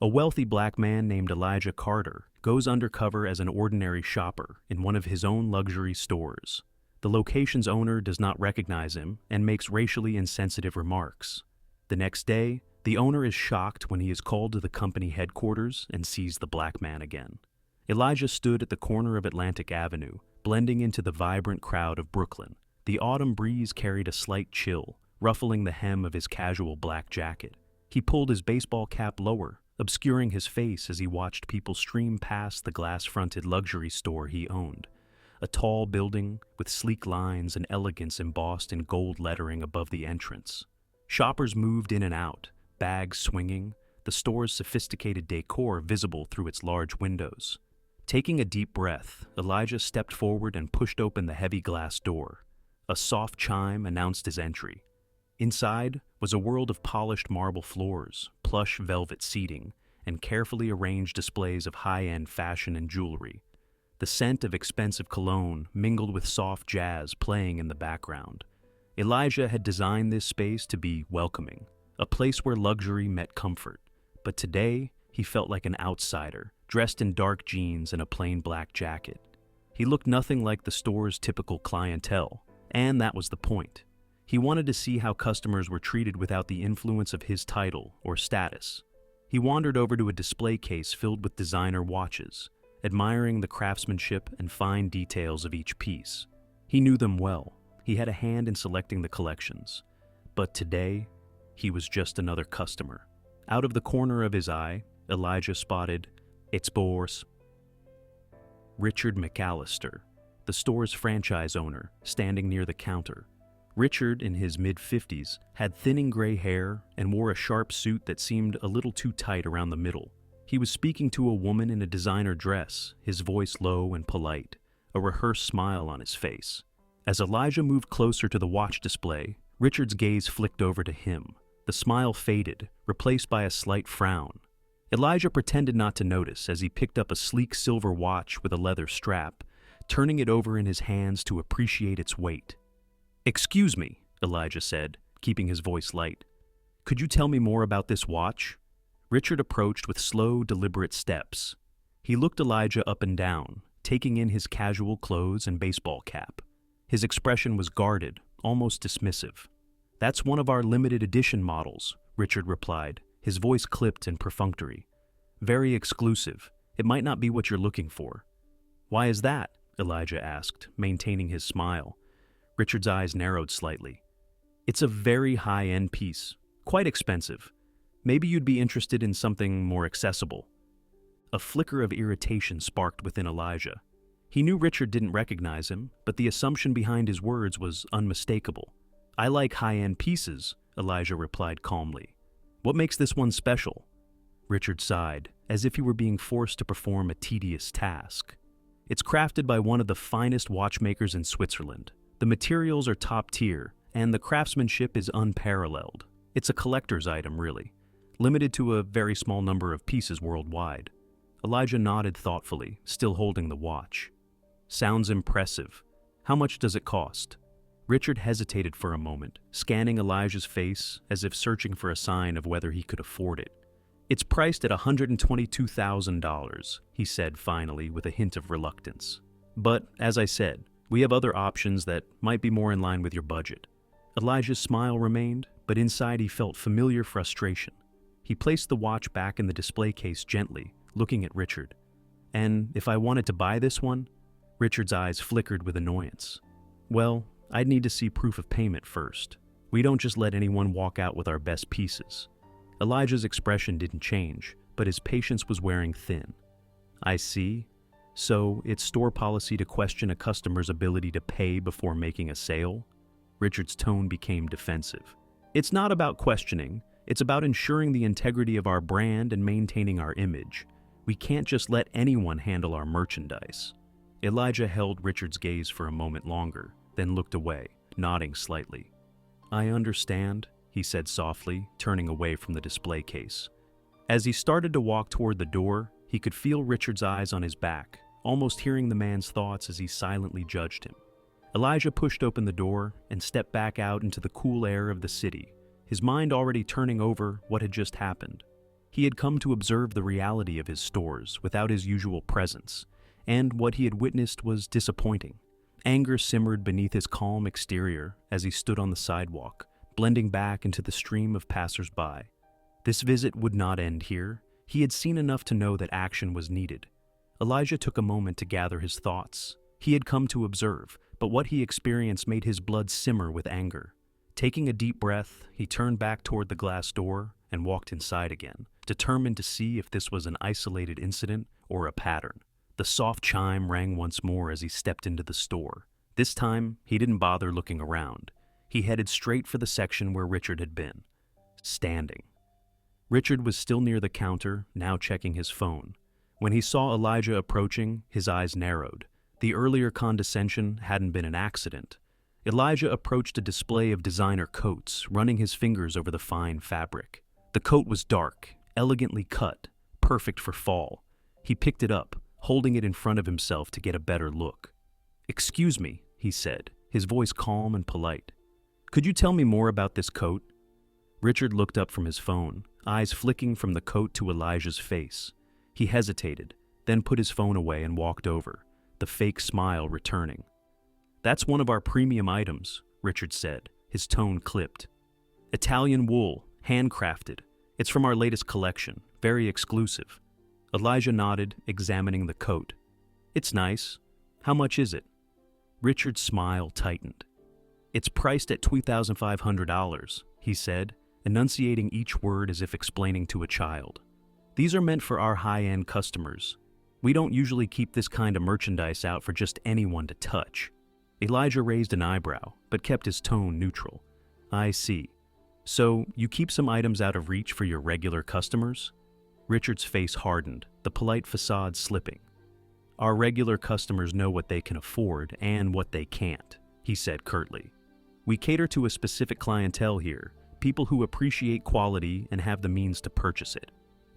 A wealthy black man named Elijah Carter goes undercover as an ordinary shopper in one of his own luxury stores. The location's owner does not recognize him and makes racially insensitive remarks. The next day, the owner is shocked when he is called to the company headquarters and sees the black man again. Elijah stood at the corner of Atlantic Avenue, blending into the vibrant crowd of Brooklyn. The autumn breeze carried a slight chill, ruffling the hem of his casual black jacket. He pulled his baseball cap lower, obscuring his face as he watched people stream past the glass-fronted luxury store he owned. A tall building with sleek lines and elegance embossed in gold lettering above the entrance. Shoppers moved in and out, bags swinging, the store's sophisticated decor visible through its large windows. Taking a deep breath, Elijah stepped forward and pushed open the heavy glass door. A soft chime announced his entry. Inside was a world of polished marble floors, plush velvet seating, and carefully arranged displays of high-end fashion and jewelry. The scent of expensive cologne mingled with soft jazz playing in the background. Elijah had designed this space to be welcoming, a place where luxury met comfort. But today, he felt like an outsider, dressed in dark jeans and a plain black jacket. He looked nothing like the store's typical clientele, and that was the point. He wanted to see how customers were treated without the influence of his title or status. He wandered over to a display case filled with designer watches, admiring the craftsmanship and fine details of each piece. He knew them well. He had a hand in selecting the collections. But today, he was just another customer. Out of the corner of his eye, Elijah spotted its boss, Richard McAllister, the store's franchise owner, standing near the counter. Richard, in his mid-50s, had thinning gray hair and wore a sharp suit that seemed a little too tight around the middle. He was speaking to a woman in a designer dress, his voice low and polite, a rehearsed smile on his face. As Elijah moved closer to the watch display, Richard's gaze flicked over to him. The smile faded, replaced by a slight frown. Elijah pretended not to notice as he picked up a sleek silver watch with a leather strap, turning it over in his hands to appreciate its weight. "Excuse me," Elijah said, keeping his voice light. "Could you tell me more about this watch?" Richard approached with slow, deliberate steps. He looked Elijah up and down, taking in his casual clothes and baseball cap. His expression was guarded, almost dismissive. "That's one of our limited edition models," Richard replied, his voice clipped and perfunctory. "Very exclusive. It might not be what you're looking for." "Why is that?" Elijah asked, maintaining his smile. Richard's eyes narrowed slightly. "It's a very high-end piece, quite expensive. Maybe you'd be interested in something more accessible." A flicker of irritation sparked within Elijah. He knew Richard didn't recognize him, but the assumption behind his words was unmistakable. "I like high-end pieces," Elijah replied calmly. "What makes this one special?" Richard sighed, as if he were being forced to perform a tedious task. "It's crafted by one of the finest watchmakers in Switzerland. The materials are top tier, and the craftsmanship is unparalleled. It's a collector's item, really, limited to a very small number of pieces worldwide." Elijah nodded thoughtfully, still holding the watch. "Sounds impressive. How much does it cost?" Richard hesitated for a moment, scanning Elijah's face as if searching for a sign of whether he could afford it. "It's priced at $122,000, he said finally with a hint of reluctance. "But, as I said, we have other options that might be more in line with your budget." Elijah's smile remained, but inside he felt familiar frustration. He placed the watch back in the display case gently, looking at Richard. "And if I wanted to buy this one?" Richard's eyes flickered with annoyance. "Well, I'd need to see proof of payment first. We don't just let anyone walk out with our best pieces." Elijah's expression didn't change, but his patience was wearing thin. "I see. So it's store policy to question a customer's ability to pay before making a sale?" Richard's tone became defensive. "It's not about questioning. It's about ensuring the integrity of our brand and maintaining our image. We can't just let anyone handle our merchandise." Elijah held Richard's gaze for a moment longer, then looked away, nodding slightly. "I understand," he said softly, turning away from the display case. As he started to walk toward the door, he could feel Richard's eyes on his back, almost hearing the man's thoughts as he silently judged him. Elijah pushed open the door and stepped back out into the cool air of the city, his mind already turning over what had just happened. He had come to observe the reality of his stores without his usual presence, and what he had witnessed was disappointing. Anger simmered beneath his calm exterior as he stood on the sidewalk, blending back into the stream of passers-by. This visit would not end here. He had seen enough to know that action was needed. Elijah took a moment to gather his thoughts. He had come to observe, but what he experienced made his blood simmer with anger. Taking a deep breath, he turned back toward the glass door and walked inside again, determined to see if this was an isolated incident or a pattern. The soft chime rang once more as he stepped into the store. This time, he didn't bother looking around. He headed straight for the section where Richard had been, standing. Richard was still near the counter, now checking his phone. When he saw Elijah approaching, his eyes narrowed. The earlier condescension hadn't been an accident. Elijah approached a display of designer coats, running his fingers over the fine fabric. The coat was dark, elegantly cut, perfect for fall. He picked it up, holding it in front of himself to get a better look. "Excuse me," he said, his voice calm and polite. "Could you tell me more about this coat?" Richard looked up from his phone, eyes flicking from the coat to Elijah's face. He hesitated, then put his phone away and walked over, the fake smile returning. "That's one of our premium items," Richard said, his tone clipped. "Italian wool, handcrafted. It's from our latest collection, very exclusive." Elijah nodded, examining the coat. "It's nice. How much is it?" Richard's smile tightened. "It's priced at $2,500, he said, enunciating each word as if explaining to a child. "These are meant for our high-end customers. We don't usually keep this kind of merchandise out for just anyone to touch." Elijah raised an eyebrow, but kept his tone neutral. "I see. So, you keep some items out of reach for your regular customers?" Richard's face hardened, the polite facade slipping. "Our regular customers know what they can afford and what they can't," he said curtly. "We cater to a specific clientele here, people who appreciate quality and have the means to purchase it."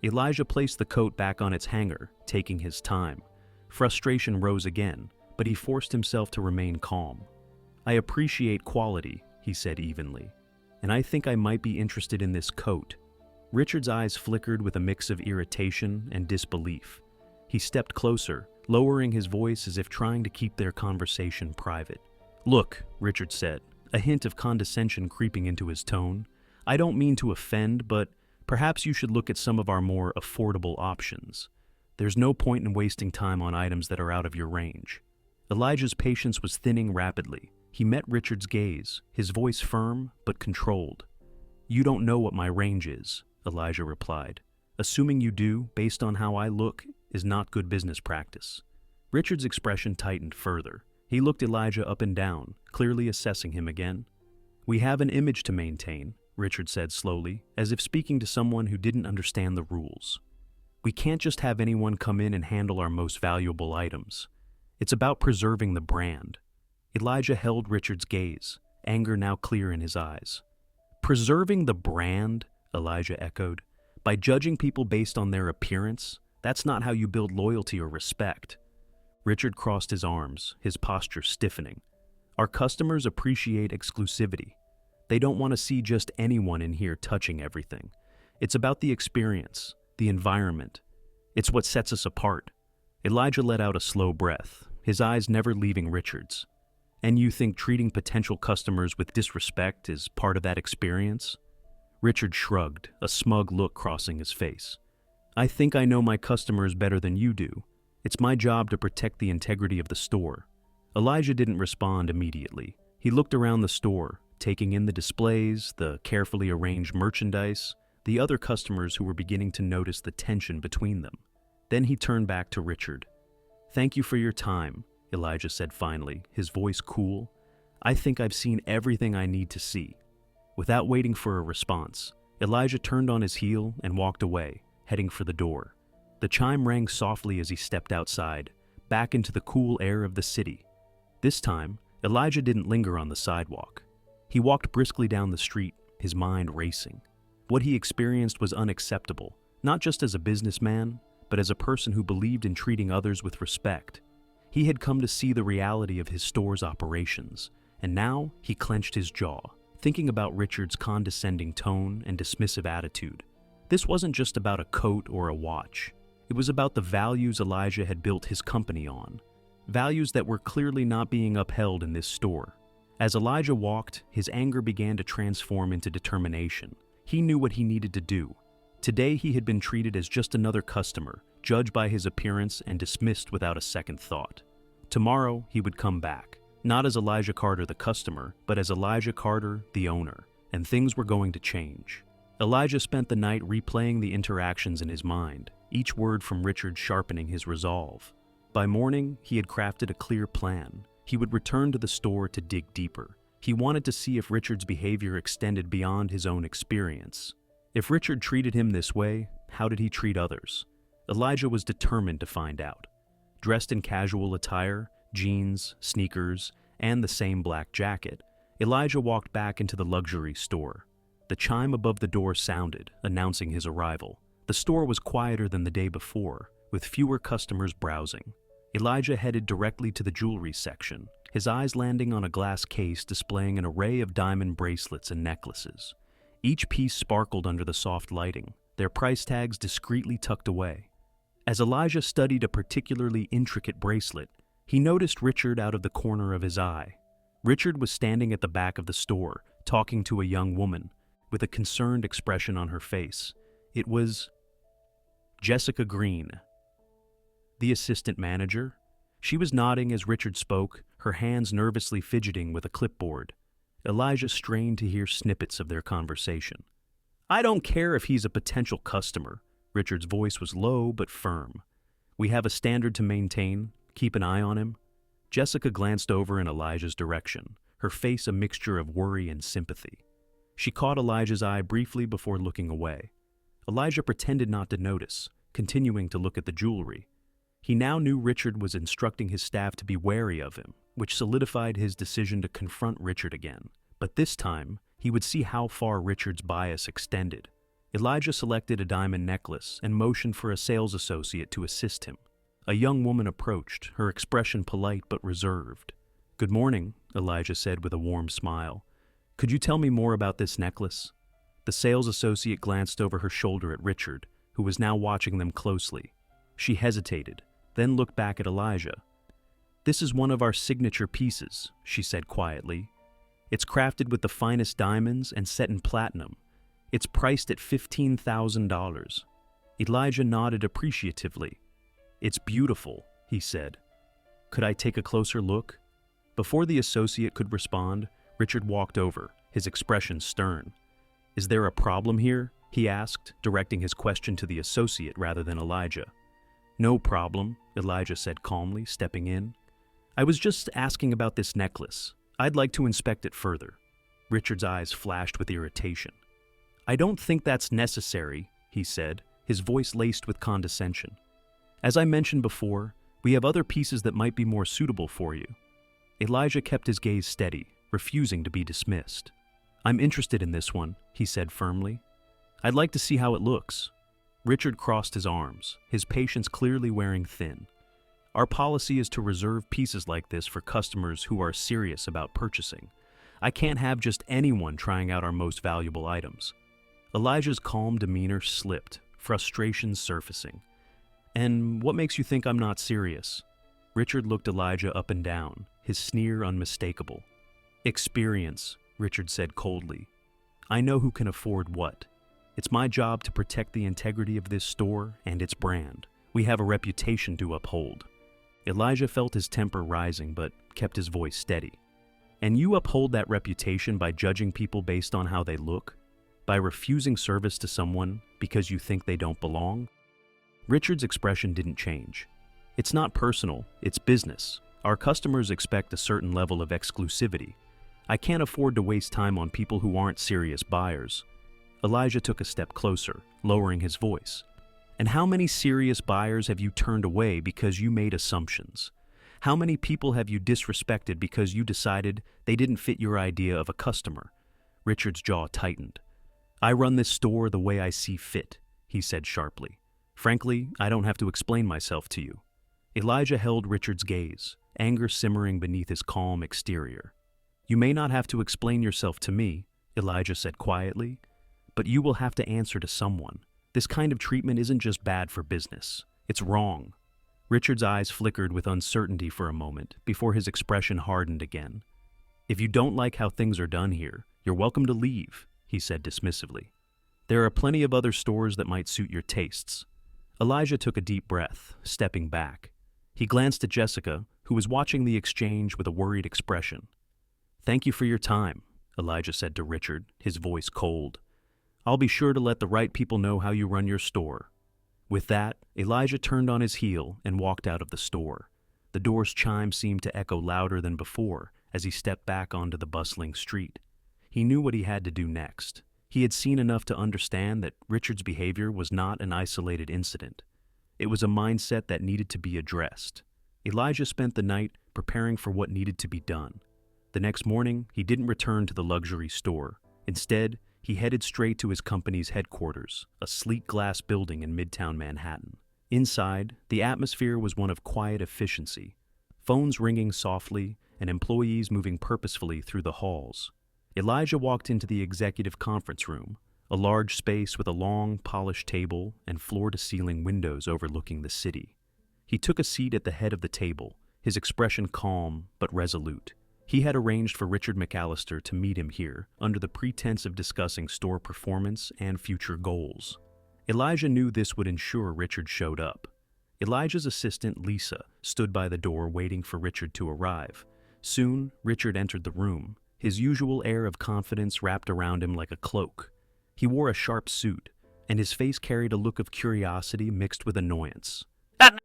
Elijah placed the coat back on its hanger, taking his time. Frustration rose again, but he forced himself to remain calm. "I appreciate quality," he said evenly, "and I think I might be interested in this coat." Richard's eyes flickered with a mix of irritation and disbelief. He stepped closer, lowering his voice as if trying to keep their conversation private. "Look," Richard said, a hint of condescension creeping into his tone, "I don't mean to offend, but perhaps you should look at some of our more affordable options. There's no point in wasting time on items that are out of your range." Elijah's patience was thinning rapidly. He met Richard's gaze, his voice firm but controlled. "You don't know what my range is," Elijah replied. "Assuming you do, based on how I look, is not good business practice." Richard's expression tightened further. He looked Elijah up and down, clearly assessing him again. "We have an image to maintain," Richard said slowly, as if speaking to someone who didn't understand the rules. "We can't just have anyone come in and handle our most valuable items. It's about preserving the brand." Elijah held Richard's gaze, anger now clear in his eyes. "Preserving the brand?" Elijah echoed. "By judging people based on their appearance? That's not how you build loyalty or respect." Richard crossed his arms, his posture stiffening. "Our customers appreciate exclusivity. They don't want to see just anyone in here touching everything. It's about the experience, the environment. It's what sets us apart." Elijah let out a slow breath, his eyes never leaving Richard's. "And you think treating potential customers with disrespect is part of that experience?" Richard shrugged, a smug look crossing his face. "I think I know my customers better than you do. It's my job to protect the integrity of the store." Elijah didn't respond immediately. He looked around the store, taking in the displays, the carefully arranged merchandise, the other customers who were beginning to notice the tension between them. Then he turned back to Richard. "Thank you for your time," Elijah said finally, his voice cool. "I think I've seen everything I need to see." Without waiting for a response, Elijah turned on his heel and walked away, heading for the door. The chime rang softly as he stepped outside, back into the cool air of the city. This time, Elijah didn't linger on the sidewalk. He walked briskly down the street, his mind racing. What he experienced was unacceptable, not just as a businessman, but as a person who believed in treating others with respect. He had come to see the reality of his store's operations, and now he clenched his jaw, thinking about Richard's condescending tone and dismissive attitude. This wasn't just about a coat or a watch. It was about the values Elijah had built his company on, values that were clearly not being upheld in this store. As Elijah walked, his anger began to transform into determination. He knew what he needed to do. Today he had been treated as just another customer, judged by his appearance and dismissed without a second thought. Tomorrow he would come back, not as Elijah Carter the customer, but as Elijah Carter the owner, and things were going to change. Elijah spent the night replaying the interactions in his mind, each word from Richard sharpening his resolve. By morning, he had crafted a clear plan. He would return to the store to dig deeper. He wanted to see if Richard's behavior extended beyond his own experience. If Richard treated him this way, how did he treat others? Elijah was determined to find out. Dressed in casual attire, jeans, sneakers, and the same black jacket, Elijah walked back into the luxury store. The chime above the door sounded, announcing his arrival. The store was quieter than the day before, with fewer customers browsing. Elijah headed directly to the jewelry section, his eyes landing on a glass case displaying an array of diamond bracelets and necklaces. Each piece sparkled under the soft lighting, their price tags discreetly tucked away. As Elijah studied a particularly intricate bracelet, he noticed Richard out of the corner of his eye. Richard was standing at the back of the store, talking to a young woman, with a concerned expression on her face. It was Jessica Green, the assistant manager. She was nodding as Richard spoke, her hands nervously fidgeting with a clipboard. Elijah strained to hear snippets of their conversation. "I don't care if he's a potential customer." Richard's voice was low but firm. "We have a standard to maintain. Keep an eye on him." Jessica glanced over in Elijah's direction, her face a mixture of worry and sympathy. She caught Elijah's eye briefly before looking away. Elijah pretended not to notice, continuing to look at the jewelry. He now knew Richard was instructing his staff to be wary of him, which solidified his decision to confront Richard again. But this time, he would see how far Richard's bias extended. Elijah selected a diamond necklace and motioned for a sales associate to assist him. A young woman approached, her expression polite but reserved. "Good morning," Elijah said with a warm smile. "Could you tell me more about this necklace?" The sales associate glanced over her shoulder at Richard, who was now watching them closely. She hesitated, then looked back at Elijah. "This is one of our signature pieces," she said quietly. "It's crafted with the finest diamonds and set in platinum. It's priced at $15,000. Elijah nodded appreciatively. "It's beautiful," he said. "Could I take a closer look?" Before the associate could respond, Richard walked over, his expression stern. "Is there a problem here?" he asked, directing his question to the associate rather than Elijah. "No problem," Elijah said calmly, stepping in. "I was just asking about this necklace. I'd like to inspect it further." Richard's eyes flashed with irritation. "I don't think that's necessary," he said, his voice laced with condescension. "As I mentioned before, we have other pieces that might be more suitable for you." Elijah kept his gaze steady, refusing to be dismissed. "I'm interested in this one," he said firmly. "I'd like to see how it looks." Richard crossed his arms, his patience clearly wearing thin. "Our policy is to reserve pieces like this for customers who are serious about purchasing. I can't have just anyone trying out our most valuable items." Elijah's calm demeanor slipped, frustration surfacing. "And what makes you think I'm not serious?" Richard looked Elijah up and down, his sneer unmistakable. "Experience," Richard said coldly. "I know who can afford what. It's my job to protect the integrity of this store and its brand. We have a reputation to uphold." Elijah felt his temper rising but kept his voice steady. "And you uphold that reputation by judging people based on how they look? By refusing service to someone because you think they don't belong?" Richard's expression didn't change. "It's not personal, it's business. Our customers expect a certain level of exclusivity. I can't afford to waste time on people who aren't serious buyers." Elijah took a step closer, lowering his voice. "And how many serious buyers have you turned away because you made assumptions? How many people have you disrespected because you decided they didn't fit your idea of a customer?" Richard's jaw tightened. "I run this store the way I see fit," he said sharply. "Frankly, I don't have to explain myself to you." Elijah held Richard's gaze, anger simmering beneath his calm exterior. "You may not have to explain yourself to me," Elijah said quietly, "but you will have to answer to someone. This kind of treatment isn't just bad for business. It's wrong. Richard's eyes flickered with uncertainty for a moment before his expression hardened again. If you don't like how things are done here, you're welcome to leave, he said dismissively. There are plenty of other stores that might suit your tastes. Elijah took a deep breath, stepping back. He glanced at Jessica, who was watching the exchange with a worried expression. Thank you for your time, Elijah said to Richard, his voice cold. I'll be sure to let the right people know how you run your store. With that, Elijah turned on his heel and walked out of the store. The door's chime seemed to echo louder than before as he stepped back onto the bustling street. He knew what he had to do next. He had seen enough to understand that Richard's behavior was not an isolated incident. It was a mindset that needed to be addressed. Elijah spent the night preparing for what needed to be done. The next morning, he didn't return to the luxury store. Instead, he headed straight to his company's headquarters, a sleek glass building in Midtown Manhattan. Inside, the atmosphere was one of quiet efficiency, phones ringing softly and employees moving purposefully through the halls. Elijah walked into the executive conference room, a large space with a long, polished table and floor-to-ceiling windows overlooking the city. He took a seat at the head of the table, his expression calm but resolute. He had arranged for Richard McAllister to meet him here under the pretense of discussing store performance and future goals. Elijah knew this would ensure Richard showed up. Elijah's assistant, Lisa, stood by the door waiting for Richard to arrive. Soon, Richard entered the room, his usual air of confidence wrapped around him like a cloak. He wore a sharp suit, and his face carried a look of curiosity mixed with annoyance.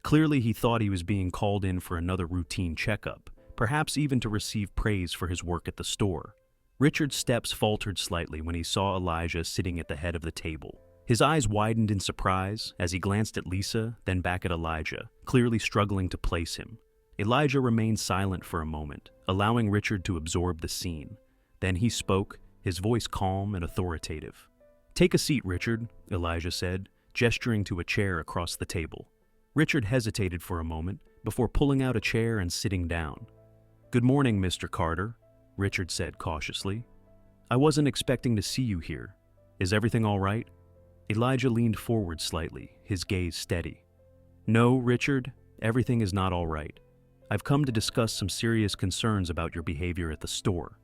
Clearly, he thought he was being called in for another routine checkup, perhaps even to receive praise for his work at the store. Richard's steps faltered slightly when he saw Elijah sitting at the head of the table. His eyes widened in surprise as he glanced at Lisa, then back at Elijah, clearly struggling to place him. Elijah remained silent for a moment, allowing Richard to absorb the scene. Then he spoke, his voice calm and authoritative. "Take a seat, Richard," Elijah said, gesturing to a chair across the table. Richard hesitated for a moment before pulling out a chair and sitting down. "Good morning, Mr. Carter," Richard said cautiously. "I wasn't expecting to see you here. Is everything all right?" Elijah leaned forward slightly, his gaze steady. "No, Richard, everything is not all right. I've come to discuss some serious concerns about your behavior at the store."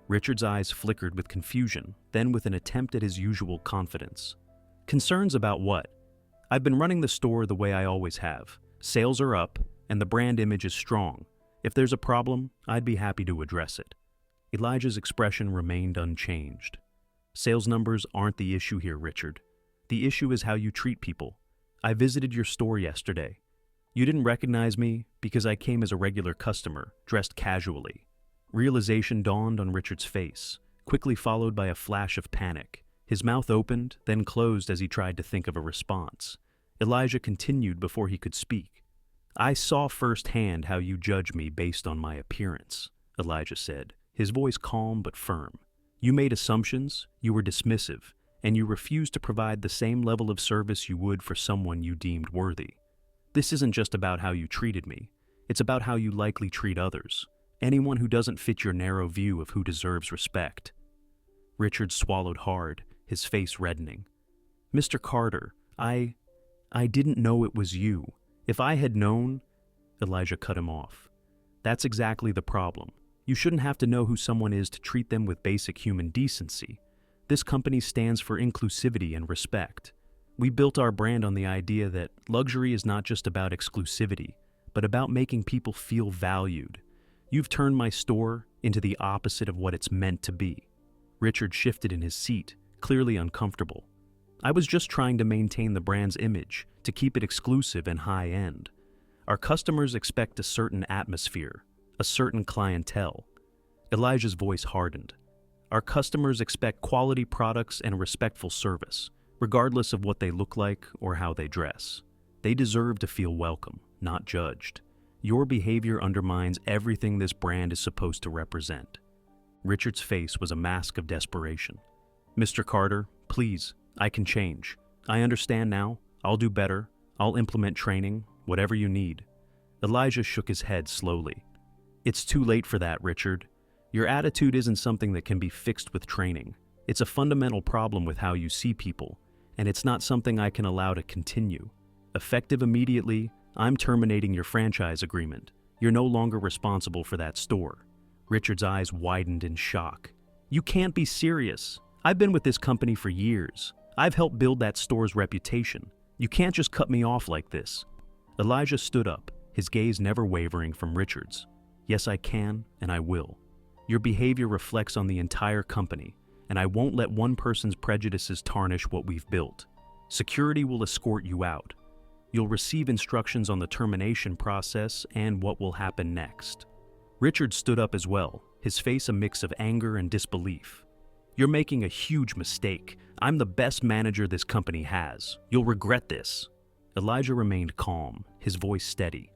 Richard's eyes flickered with confusion, then with an attempt at his usual confidence. "Concerns about what? I've been running the store the way I always have. Sales are up, and the brand image is strong. If there's a problem, I'd be happy to address it." Elijah's expression remained unchanged. "Sales numbers aren't the issue here, Richard. The issue is how you treat people. I visited your store yesterday. You didn't recognize me because I came as a regular customer, dressed casually." Realization dawned on Richard's face, quickly followed by a flash of panic. His mouth opened, then closed as he tried to think of a response. Elijah continued before he could speak. "I saw firsthand how you judge me based on my appearance," Elijah said, his voice calm but firm. "You made assumptions, you were dismissive, and you refused to provide the same level of service you would for someone you deemed worthy. This isn't just about how you treated me, it's about how you likely treat others, anyone who doesn't fit your narrow view of who deserves respect." Richard swallowed hard, his face reddening. "Mr. Carter, I didn't know it was you. If I had known—" Elijah cut him off. "That's exactly the problem. You shouldn't have to know who someone is to treat them with basic human decency. This company stands for inclusivity and respect. We built our brand on the idea that luxury is not just about exclusivity, but about making people feel valued. You've turned my store into the opposite of what it's meant to be." Richard shifted in his seat, clearly uncomfortable. "I was just trying to maintain the brand's image, to keep it exclusive and high-end. Our customers expect a certain atmosphere, a certain clientele." Elijah's voice hardened. "Our customers expect quality products and respectful service, regardless of what they look like or how they dress. They deserve to feel welcome, not judged. Your behavior undermines everything this brand is supposed to represent." Richard's face was a mask of desperation. "Mr. Carter, please, I can change. I understand now. I'll do better. I'll implement training, whatever you need." Elijah shook his head slowly. "It's too late for that, Richard. Your attitude isn't something that can be fixed with training. It's a fundamental problem with how you see people, and it's not something I can allow to continue. Effective immediately, I'm terminating your franchise agreement. You're no longer responsible for that store." Richard's eyes widened in shock. "You can't be serious. I've been with this company for years. I've helped build that store's reputation. You can't just cut me off like this." Elijah stood up, his gaze never wavering from Richard's. "Yes, I can, and I will. Your behavior reflects on the entire company, and I won't let one person's prejudices tarnish what we've built. Security will escort you out. You'll receive instructions on the termination process and what will happen next." Richard stood up as well, his face a mix of anger and disbelief. "You're making a huge mistake. I'm the best manager this company has. You'll regret this." Elijah remained calm, his voice steady.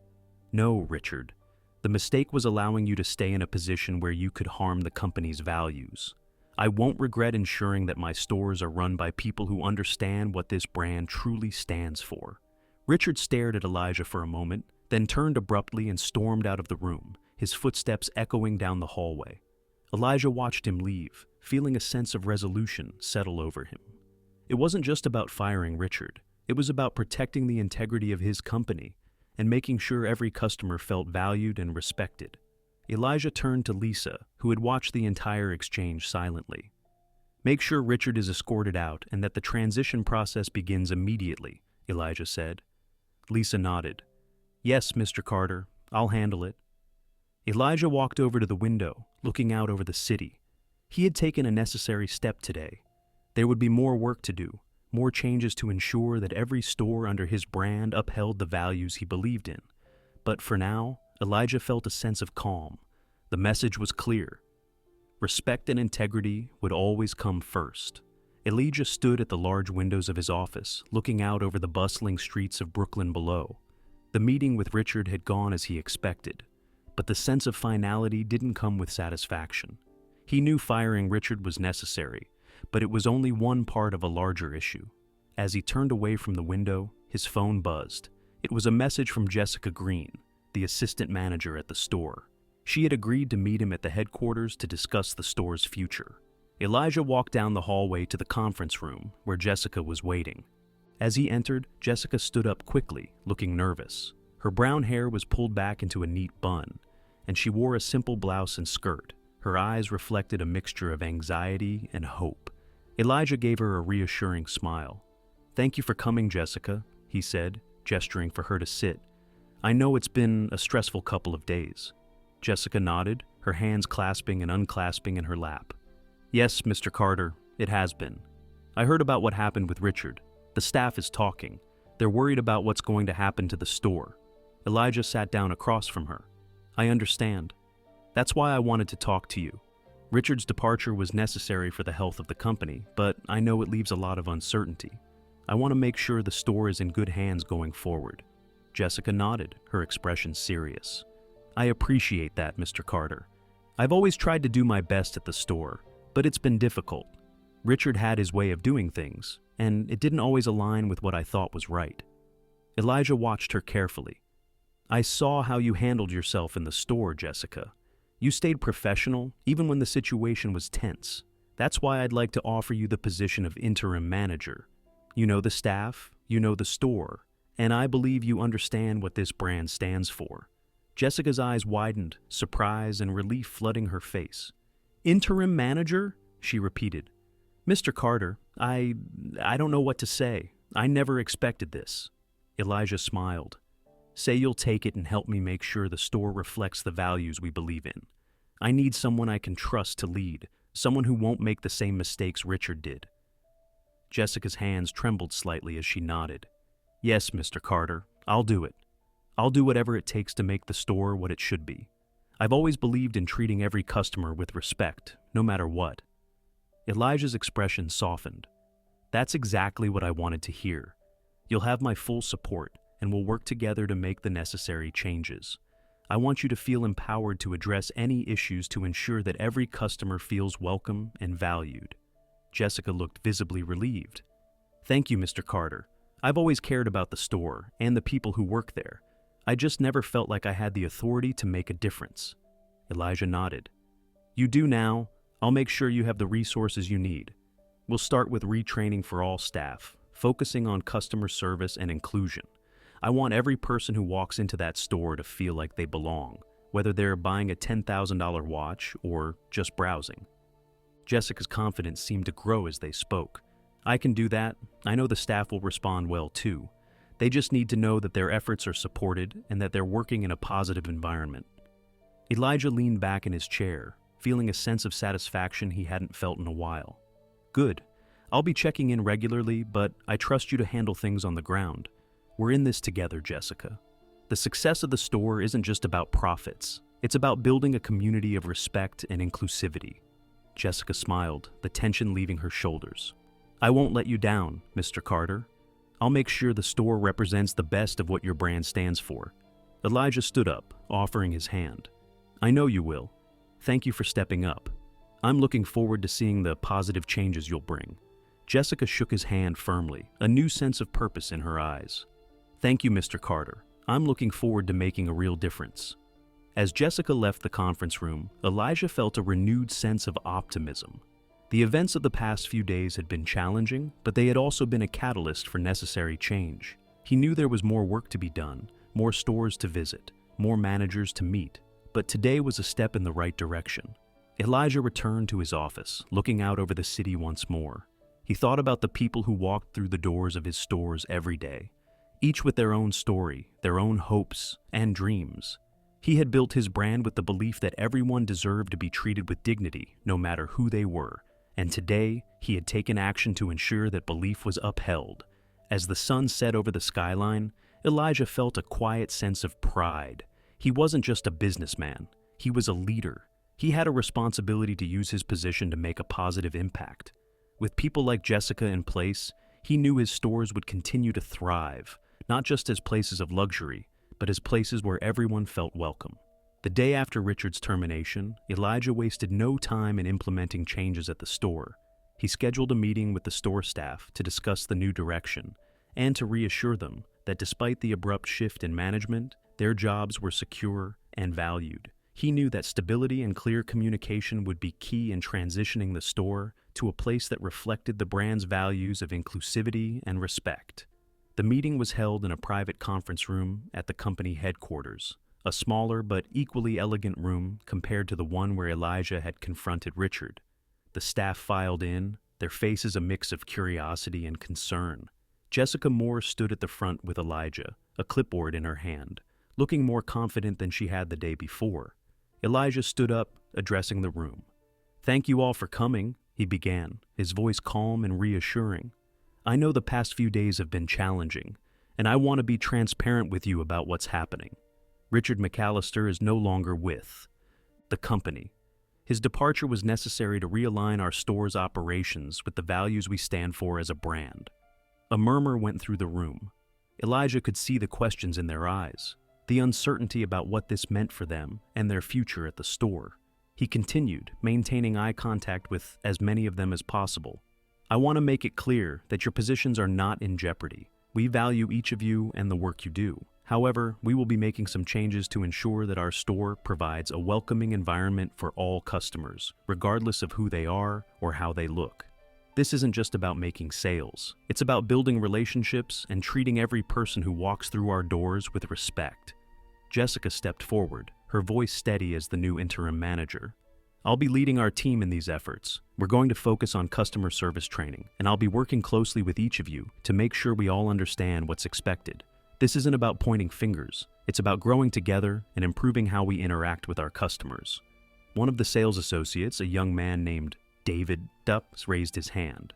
"No, Richard. The mistake was allowing you to stay in a position where you could harm the company's values. I won't regret ensuring that my stores are run by people who understand what this brand truly stands for." Richard stared at Elijah for a moment, then turned abruptly and stormed out of the room, his footsteps echoing down the hallway. Elijah watched him leave, feeling a sense of resolution settle over him. It wasn't just about firing Richard. It was about protecting the integrity of his company and making sure every customer felt valued and respected. Elijah turned to Lisa, who had watched the entire exchange silently. "Make sure Richard is escorted out and that the transition process begins immediately," Elijah said. Lisa nodded. "Yes, Mr. Carter, I'll handle it." Elijah walked over to the window, looking out over the city. He had taken a necessary step today. There would be more work to do, more changes to ensure that every store under his brand upheld the values he believed in. But for now, Elijah felt a sense of calm. The message was clear. Respect and integrity would always come first. Elijah stood at the large windows of his office, looking out over the bustling streets of Brooklyn below. The meeting with Richard had gone as he expected, but the sense of finality didn't come with satisfaction. He knew firing Richard was necessary, but it was only one part of a larger issue. As he turned away from the window, his phone buzzed. It was a message from Jessica Green, the assistant manager at the store. She had agreed to meet him at the headquarters to discuss the store's future. Elijah walked down the hallway to the conference room, where Jessica was waiting. As he entered, Jessica stood up quickly, looking nervous. Her brown hair was pulled back into a neat bun, and she wore a simple blouse and skirt. Her eyes reflected a mixture of anxiety and hope. Elijah gave her a reassuring smile. "Thank you for coming, Jessica," he said, gesturing for her to sit. "I know it's been a stressful couple of days." Jessica nodded, her hands clasping and unclasping in her lap. "Yes, Mr. Carter, it has been. I heard about what happened with Richard. The staff is talking. They're worried about what's going to happen to the store." Elijah sat down across from her. "I understand. That's why I wanted to talk to you. Richard's departure was necessary for the health of the company, but I know it leaves a lot of uncertainty. I want to make sure the store is in good hands going forward." Jessica nodded, her expression serious. "I appreciate that, Mr. Carter. I've always tried to do my best at the store, but it's been difficult. Richard had his way of doing things, and it didn't always align with what I thought was right." Elijah watched her carefully. "I saw how you handled yourself in the store, Jessica. You stayed professional, even when the situation was tense. That's why I'd like to offer you the position of interim manager. You know the staff, you know the store, and I believe you understand what this brand stands for." Jessica's eyes widened, surprise and relief flooding her face. "Interim manager?" she repeated. "Mr. Carter, I don't know what to say. I never expected this." Elijah smiled. "Say you'll take it and help me make sure the store reflects the values we believe in. I need someone I can trust to lead, someone who won't make the same mistakes Richard did." Jessica's hands trembled slightly as she nodded. "Yes, Mr. Carter, I'll do it. I'll do whatever it takes to make the store what it should be. I've always believed in treating every customer with respect, no matter what." Elijah's expression softened. "That's exactly what I wanted to hear. You'll have my full support, and we'll work together to make the necessary changes. I want you to feel empowered to address any issues to ensure that every customer feels welcome and valued." Jessica looked visibly relieved. "Thank you, Mr. Carter. I've always cared about the store and the people who work there. I just never felt like I had the authority to make a difference." Elijah nodded. "You do now. I'll make sure you have the resources you need. We'll start with retraining for all staff, focusing on customer service and inclusion. I want every person who walks into that store to feel like they belong, whether they're buying a $10,000 watch or just browsing. Jessica's confidence seemed to grow as they spoke. I can do that. I know the staff will respond well too. They just need to know that their efforts are supported and that they're working in a positive environment. Elijah leaned back in his chair, feeling a sense of satisfaction he hadn't felt in a while. Good. I'll be checking in regularly, but I trust you to handle things on the ground. We're in this together, Jessica. The success of the store isn't just about profits. It's about building a community of respect and inclusivity. Jessica smiled, the tension leaving her shoulders. I won't let you down, Mr. Carter. I'll make sure the store represents the best of what your brand stands for. Elijah stood up, offering his hand. I know you will. Thank you for stepping up. I'm looking forward to seeing the positive changes you'll bring. Jessica shook his hand firmly, a new sense of purpose in her eyes. Thank you, Mr. Carter. I'm looking forward to making a real difference. As Jessica left the conference room, Elijah felt a renewed sense of optimism. The events of the past few days had been challenging, but they had also been a catalyst for necessary change. He knew there was more work to be done, more stores to visit, more managers to meet, but today was a step in the right direction. Elijah returned to his office, looking out over the city once more. He thought about the people who walked through the doors of his stores every day, each with their own story, their own hopes and dreams. He had built his brand with the belief that everyone deserved to be treated with dignity, no matter who they were, and today he had taken action to ensure that belief was upheld. As the sun set over the skyline, Elijah felt a quiet sense of pride. He wasn't just a businessman, he was a leader. He had a responsibility to use his position to make a positive impact. With people like Jessica in place, he knew his stores would continue to thrive, not just as places of luxury, but as places where everyone felt welcome. The day after Richard's termination, Elijah wasted no time in implementing changes at the store. He scheduled a meeting with the store staff to discuss the new direction and to reassure them that despite the abrupt shift in management, their jobs were secure and valued. He knew that stability and clear communication would be key in transitioning the store to a place that reflected the brand's values of inclusivity and respect. The meeting was held in a private conference room at the company headquarters, a smaller but equally elegant room compared to the one where Elijah had confronted Richard. The staff filed in, their faces a mix of curiosity and concern. Jessica Moore stood at the front with Elijah, a clipboard in her hand, looking more confident than she had the day before. Elijah stood up, addressing the room. Thank you all for coming, he began, his voice calm and reassuring. I know the past few days have been challenging, and I want to be transparent with you about what's happening. Richard McAllister is no longer with the company. His departure was necessary to realign our store's operations with the values we stand for as a brand. A murmur went through the room. Elijah could see the questions in their eyes, the uncertainty about what this meant for them and their future at the store. He continued, maintaining eye contact with as many of them as possible. I want to make it clear that your positions are not in jeopardy. We value each of you and the work you do. However, we will be making some changes to ensure that our store provides a welcoming environment for all customers, regardless of who they are or how they look. This isn't just about making sales. It's about building relationships and treating every person who walks through our doors with respect. Jessica stepped forward, her voice steady as the new interim manager. I'll be leading our team in these efforts. We're going to focus on customer service training, and I'll be working closely with each of you to make sure we all understand what's expected. This isn't about pointing fingers. It's about growing together and improving how we interact with our customers. One of the sales associates, a young man named David Dupps, raised his hand.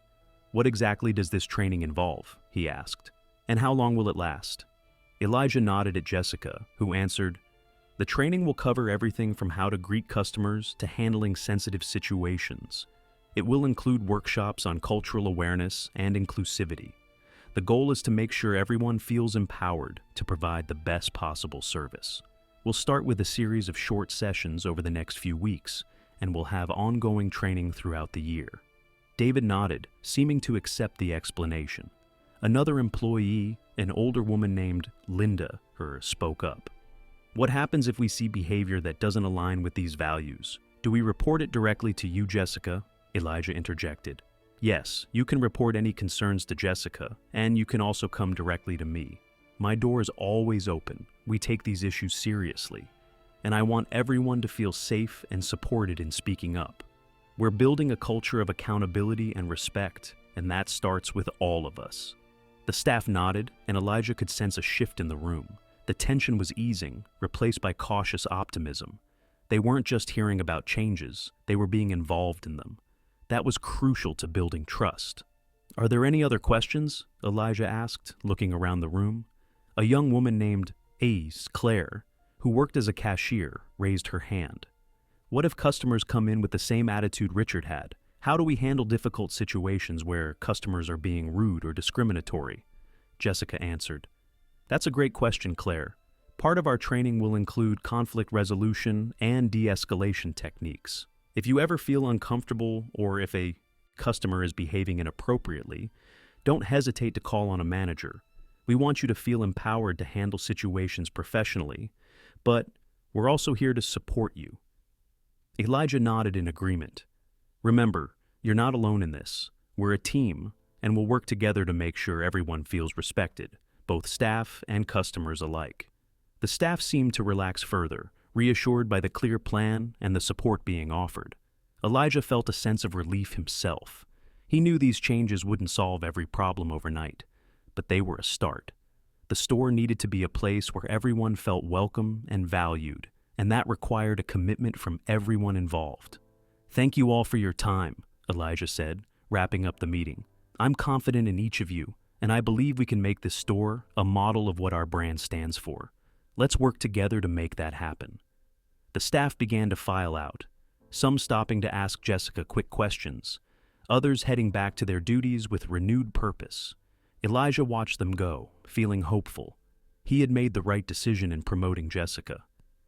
What exactly does this training involve? He asked. And how long will it last? Elijah nodded at Jessica, who answered, The training will cover everything from how to greet customers to handling sensitive situations. It will include workshops on cultural awareness and inclusivity. The goal is to make sure everyone feels empowered to provide the best possible service. We'll start with a series of short sessions over the next few weeks, and we'll have ongoing training throughout the year. David nodded, seeming to accept the explanation. Another employee, an older woman named Linda, spoke up. What happens if we see behavior that doesn't align with these values? Do we report it directly to you, Jessica? Elijah interjected. Yes, you can report any concerns to Jessica, and you can also come directly to me. My door is always open. We take these issues seriously, and I want everyone to feel safe and supported in speaking up. We're building a culture of accountability and respect, and that starts with all of us. The staff nodded, and Elijah could sense a shift in the room. The tension was easing, replaced by cautious optimism. They weren't just hearing about changes, they were being involved in them. That was crucial to building trust. "Are there any other questions?" Elijah asked, looking around the room. A young woman named Claire, who worked as a cashier, raised her hand. "What if customers come in with the same attitude Richard had? How do we handle difficult situations where customers are being rude or discriminatory?" Jessica answered. "That's a great question, Claire. Part of our training will include conflict resolution and de-escalation techniques. If you ever feel uncomfortable or if a customer is behaving inappropriately, don't hesitate to call on a manager. We want you to feel empowered to handle situations professionally, but we're also here to support you." Elijah nodded in agreement. "Remember, you're not alone in this. We're a team, and we'll work together to make sure everyone feels respected, both staff and customers alike." The staff seemed to relax further, reassured by the clear plan and the support being offered. Elijah felt a sense of relief himself. He knew these changes wouldn't solve every problem overnight, but they were a start. The store needed to be a place where everyone felt welcome and valued, and that required a commitment from everyone involved. "Thank you all for your time," Elijah said, wrapping up the meeting. "I'm confident in each of you, and I believe we can make this store a model of what our brand stands for. Let's work together to make that happen." The staff began to file out, some stopping to ask Jessica quick questions, others heading back to their duties with renewed purpose. Elijah watched them go, feeling hopeful. He had made the right decision in promoting Jessica.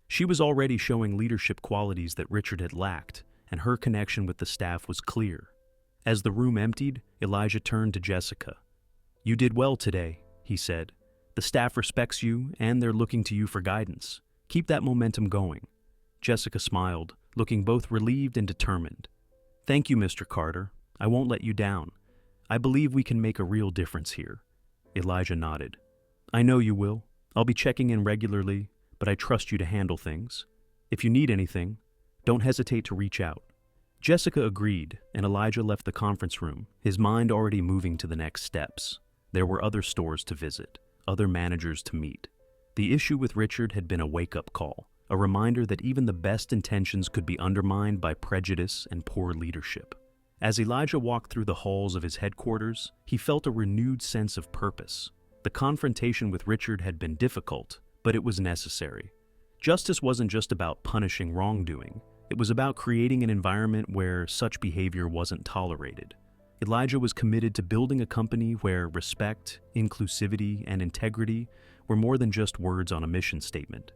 She was already showing leadership qualities that Richard had lacked, and her connection with the staff was clear. As the room emptied, Elijah turned to Jessica. "You did well today," he said. "The staff respects you, and they're looking to you for guidance. Keep that momentum going." Jessica smiled, looking both relieved and determined. "Thank you, Mr. Carter. I won't let you down. I believe we can make a real difference here." Elijah nodded. "I know you will. I'll be checking in regularly, but I trust you to handle things. If you need anything, don't hesitate to reach out." Jessica agreed, and Elijah left the conference room, his mind already moving to the next steps. There were other stores to visit, other managers to meet. The issue with Richard had been a wake-up call, a reminder that even the best intentions could be undermined by prejudice and poor leadership. As Elijah walked through the halls of his headquarters, he felt a renewed sense of purpose. The confrontation with Richard had been difficult, but it was necessary. Justice wasn't just about punishing wrongdoing. It was about creating an environment where such behavior wasn't tolerated. Elijah was committed to building a company where respect, inclusivity, and integrity were more than just words on a mission statement.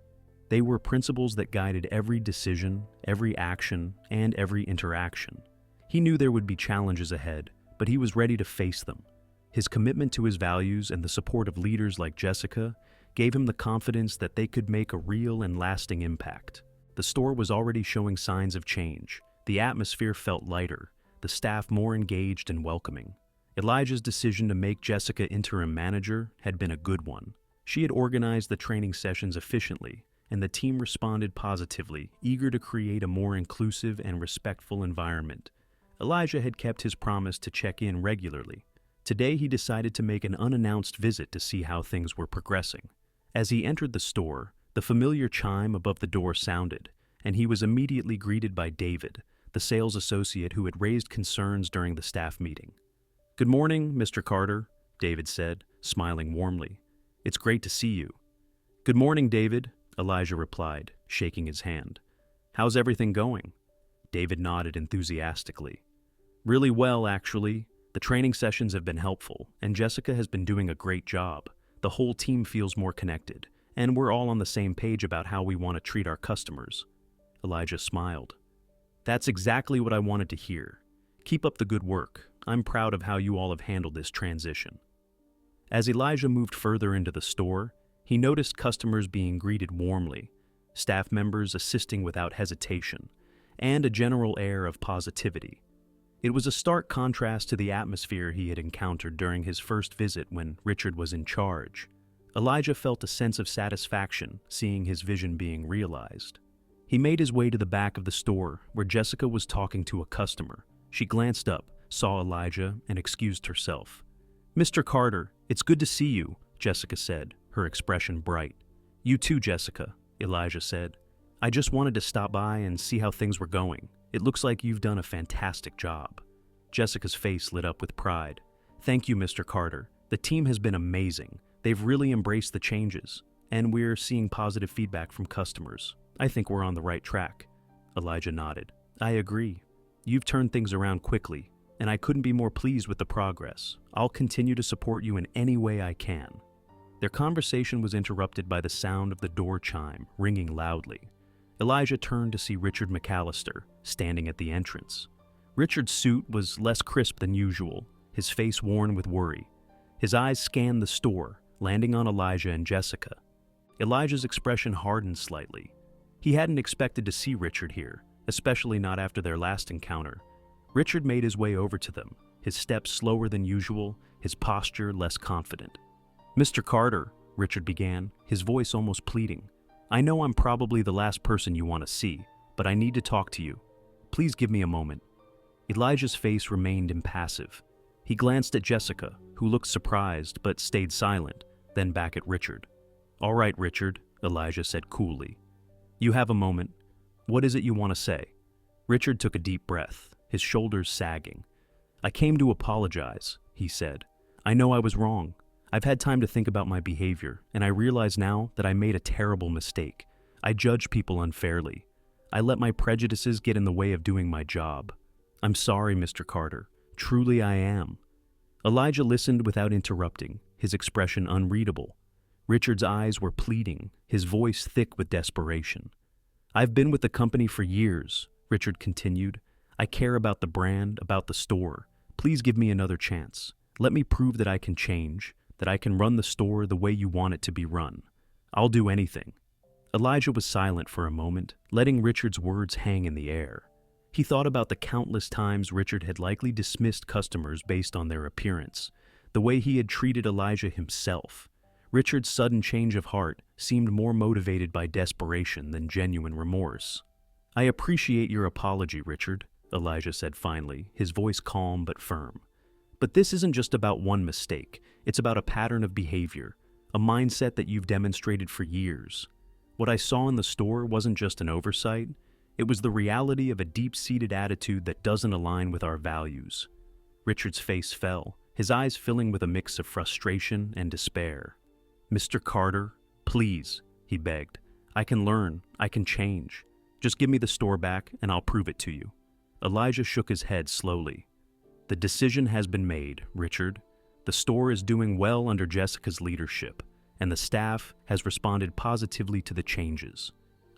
They were principles that guided every decision, every action, and every interaction. He knew there would be challenges ahead, but he was ready to face them. His commitment to his values and the support of leaders like Jessica gave him the confidence that they could make a real and lasting impact. The store was already showing signs of change. The atmosphere felt lighter, the staff more engaged and welcoming. Elijah's decision to make Jessica interim manager had been a good one. She had organized the training sessions efficiently, and the team responded positively, eager to create a more inclusive and respectful environment. Elijah had kept his promise to check in regularly. Today he decided to make an unannounced visit to see how things were progressing. As he entered the store, the familiar chime above the door sounded, and he was immediately greeted by David, the sales associate who had raised concerns during the staff meeting. "Good morning, Mr. Carter," David said, smiling warmly. "It's great to see you." "Good morning, David," Elijah replied, shaking his hand. "How's everything going?" David nodded enthusiastically. "Really well, actually. The training sessions have been helpful, and Jessica has been doing a great job. The whole team feels more connected, and we're all on the same page about how we want to treat our customers." Elijah smiled. "That's exactly what I wanted to hear. Keep up the good work. I'm proud of how you all have handled this transition." As Elijah moved further into the store, he noticed customers being greeted warmly, staff members assisting without hesitation, and a general air of positivity. It was a stark contrast to the atmosphere he had encountered during his first visit when Richard was in charge. Elijah felt a sense of satisfaction seeing his vision being realized. He made his way to the back of the store where Jessica was talking to a customer. She glanced up, saw Elijah, and excused herself. "Mr. Carter, it's good to see you," Jessica said, her expression bright. "You too, Jessica," Elijah said. "I just wanted to stop by and see how things were going. It looks like you've done a fantastic job." Jessica's face lit up with pride. "Thank you, Mr. Carter. The team has been amazing. They've really embraced the changes, and we're seeing positive feedback from customers. I think we're on the right track." Elijah nodded. "I agree. You've turned things around quickly, and I couldn't be more pleased with the progress. I'll continue to support you in any way I can." Their conversation was interrupted by the sound of the door chime ringing loudly. Elijah turned to see Richard McAllister standing at the entrance. Richard's suit was less crisp than usual, his face worn with worry. His eyes scanned the store, landing on Elijah and Jessica. Elijah's expression hardened slightly. He hadn't expected to see Richard here, especially not after their last encounter. Richard made his way over to them, his steps slower than usual, his posture less confident. "Mr. Carter," Richard began, his voice almost pleading, "I know I'm probably the last person you want to see, but I need to talk to you. Please give me a moment." Elijah's face remained impassive. He glanced at Jessica, who looked surprised but stayed silent, then back at Richard. "All right, Richard," Elijah said coolly. "You have a moment. What is it you want to say?" Richard took a deep breath, his shoulders sagging. "I came to apologize," he said. "I know I was wrong. I've had time to think about my behavior, and I realize now that I made a terrible mistake. I judged people unfairly. I let my prejudices get in the way of doing my job. I'm sorry, Mr. Carter. Truly I am." Elijah listened without interrupting, his expression unreadable. Richard's eyes were pleading, his voice thick with desperation. "I've been with the company for years," Richard continued. "I care about the brand, about the store. Please give me another chance. Let me prove that I can change, that I can run the store the way you want it to be run. I'll do anything." Elijah was silent for a moment, letting Richard's words hang in the air. He thought about the countless times Richard had likely dismissed customers based on their appearance, the way he had treated Elijah himself. Richard's sudden change of heart seemed more motivated by desperation than genuine remorse. "I appreciate your apology, Richard," Elijah said finally, his voice calm but firm. "But this isn't just about one mistake. It's about a pattern of behavior, a mindset that you've demonstrated for years. What I saw in the store wasn't just an oversight. It was the reality of a deep-seated attitude that doesn't align with our values." Richard's face fell, his eyes filling with a mix of frustration and despair. "Mr. Carter, please," he begged. "I can learn, I can change. Just give me the store back and I'll prove it to you." Elijah shook his head slowly. "The decision has been made, Richard. The store is doing well under Jessica's leadership, and the staff has responded positively to the changes.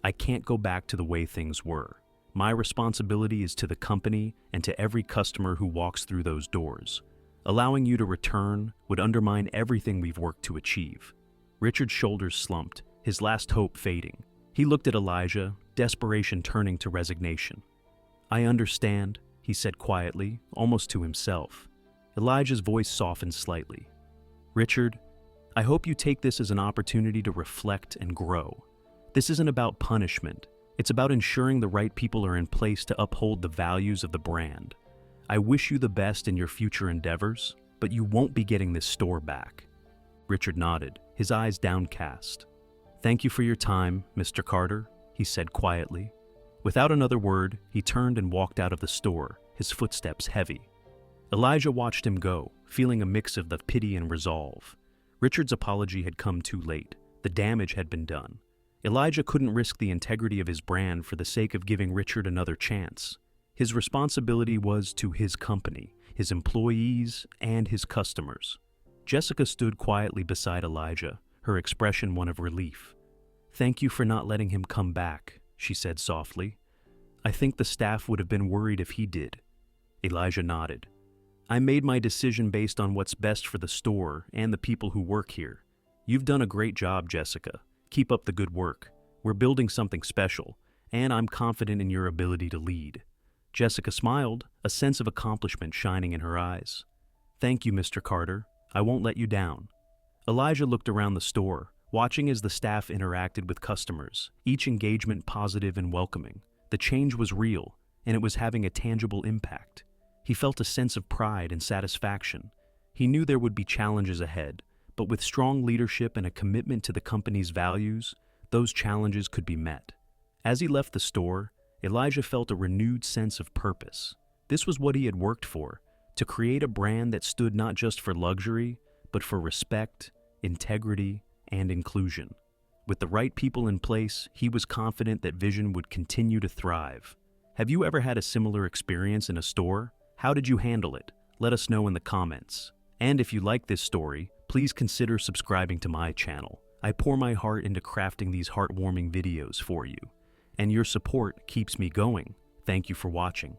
I can't go back to the way things were. My responsibility is to the company and to every customer who walks through those doors. Allowing you to return would undermine everything we've worked to achieve." Richard's shoulders slumped, his last hope fading. He looked at Elijah, desperation turning to resignation. "I understand," he said quietly, almost to himself. Elijah's voice softened slightly. "Richard, I hope you take this as an opportunity to reflect and grow. This isn't about punishment. It's about ensuring the right people are in place to uphold the values of the brand. I wish you the best in your future endeavors, but you won't be getting this store back." Richard nodded, his eyes downcast. "Thank you for your time, Mr. Carter," he said quietly. Without another word, he turned and walked out of the store, his footsteps heavy. Elijah watched him go, feeling a mix of the pity and resolve. Richard's apology had come too late. The damage had been done. Elijah couldn't risk the integrity of his brand for the sake of giving Richard another chance. His responsibility was to his company, his employees, and his customers. Jessica stood quietly beside Elijah, her expression one of relief. "Thank you for not letting him come back," she said softly. "I think the staff would have been worried if he did." Elijah nodded. "I made my decision based on what's best for the store and the people who work here. You've done a great job, Jessica. Keep up the good work. We're building something special, and I'm confident in your ability to lead." Jessica smiled, a sense of accomplishment shining in her eyes. "Thank you, Mr. Carter. I won't let you down." Elijah looked around the store, watching as the staff interacted with customers, each engagement positive and welcoming. The change was real, and it was having a tangible impact. He felt a sense of pride and satisfaction. He knew there would be challenges ahead, but with strong leadership and a commitment to the company's values, those challenges could be met. As he left the store, Elijah felt a renewed sense of purpose. This was what he had worked for, to create a brand that stood not just for luxury, but for respect, integrity, and inclusion. With the right people in place, he was confident that Vision would continue to thrive. Have you ever had a similar experience in a store? How did you handle it? Let us know in the comments. And if you like this story, please consider subscribing to my channel. I pour my heart into crafting these heartwarming videos for you, and your support keeps me going. Thank you for watching.